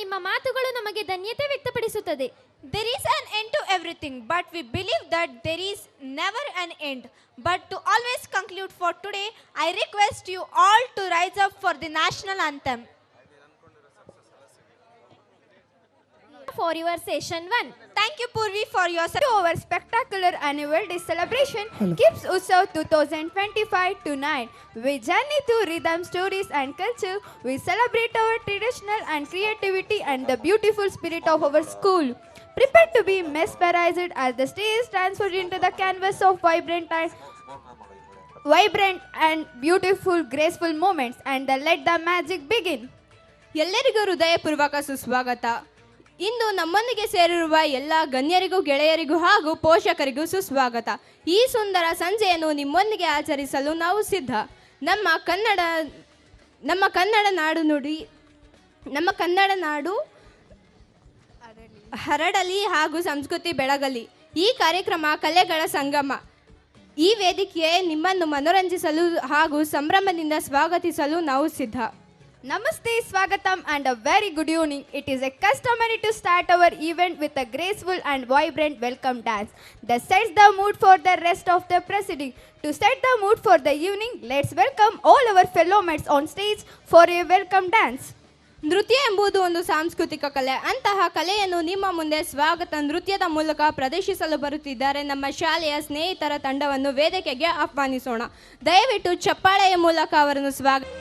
ನಿಮ್ಮ ಮಾತುಗಳು ನಮಗೆ ಧನ್ಯತೆ ವ್ಯಕ್ತಪಡಿಸುತ್ತದೆ. There is an end to everything, but we believe that there is never an end. But to always conclude for today, I request you all to rise up for the national anthem. For your session 1. Thank you, Purvi, for your Our spectacular annual day celebration keeps Utsav 2025 tonight. We journey through rhythm, stories and culture. We celebrate our traditional and creativity and the beautiful spirit of our school. Prepare to be mesmerized as the stage transforms into the canvas of vibrant and beautiful, graceful moments. And let the magic begin. ಎಲ್ಲರಿಗೂ ಹೃದಯಪೂರ್ವಕ ಸುಸ್ವಾಗತ. ಇಂದು ನಮ್ಮೊಂದಿಗೆ ಸೇರಿರುವ ಎಲ್ಲ ಗಣ್ಯರಿಗೂ, ಗೆಳೆಯರಿಗೂ ಹಾಗೂ ಪೋಷಕರಿಗೂ ಸುಸ್ವಾಗತ. ಈ ಸುಂದರ ಸಂಜೆಯನ್ನು ನಿಮ್ಮೊಂದಿಗೆ ಆಚರಿಸಲು ನಾವು ಸಿದ್ಧ. ನಮ್ಮ ಕನ್ನಡ ನಾಡು ಹರಡಲಿ ಹಾಗೂ ಸಂಸ್ಕೃತಿ ಬೆಳಗಲಿ. ಈ ಕಾರ್ಯಕ್ರಮ ಕಲೆಗಳ ಸಂಗಮ. ಈ ವೇದಿಕೆಗೆ ನಿಮ್ಮನ್ನು ಮನೋರಂಜಿಸಲು ಹಾಗೂ ಸಂಭ್ರಮದಿಂದ ಸ್ವಾಗತಿಸಲು ನಾವು ಸಿದ್ಧ. Namaste, Swagatam and a very good evening. It is a customary to start our event with a graceful and vibrant welcome dance that sets the mood for the rest of the proceeding. To set the mood for the evening, let's welcome all our fellow mates on stage for a welcome dance. ನೃತ್ಯ ಎಂಬುದು ಒಂದು ಸಾಂಸ್ಕೃತಿಕ ಕಲೆ. ಅಂತಹ ಕಲೆಯನ್ನು ನಿಮ್ಮ ಮುಂದೆ ಸ್ವಾಗತ ನೃತ್ಯದ ಮೂಲಕ ಪ್ರದರ್ಶಿಸಲು ಬರುತ್ತಿದ್ದಾರೆ ನಮ್ಮ ಶಾಲೆಯ ಸ್ನೇಹಿತರ ತಂಡವನ್ನು ವೇದಿಕೆಗೆ ಆಹ್ವಾನಿಸೋಣ. ದಯವಿಟ್ಟು ಚಪ್ಪಾಳೆಯ ಮೂಲಕ ಅವರನ್ನು ಸ್ವಾಗತ.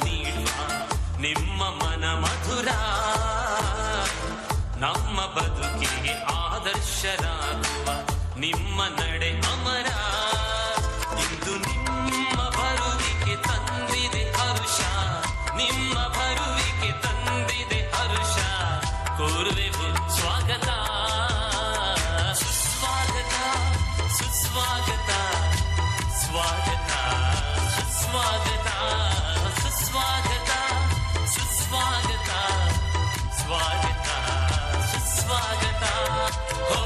ನೀಡುವ ನಿಮ್ಮ ಮನ ಮಧುರ, ನಮ್ಮ ಬದುಕಿಗೆ ಆದರ್ಶರಾಗುವ ನಿಮ್ಮ ನಡೆ ಅಮರ. ಇಂದು ನಿಮ್ಮ ಬರುವಿಕೆ ತಂದಿದೆ ಹರುಷ, ನಿಮ್ಮ ಬರುವಿಕೆ ತಂದಿದೆ ಹರುಷ. ಕೋರುವೆವು ಸ್ವಾಗತ ಸುಸ್ವಾಗತ, ಸುಸ್ವಾಗತ ಸ್ವಾಗತ, ಸುಸ್ವಾಗತ ಸುಸ್ವಾಗತ, ಸುಸ್ವಾಗತ ಸ್ವಾಗತ, ಸುಸ್ವಾಗತ. ಹೋ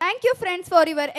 Thank you friends for your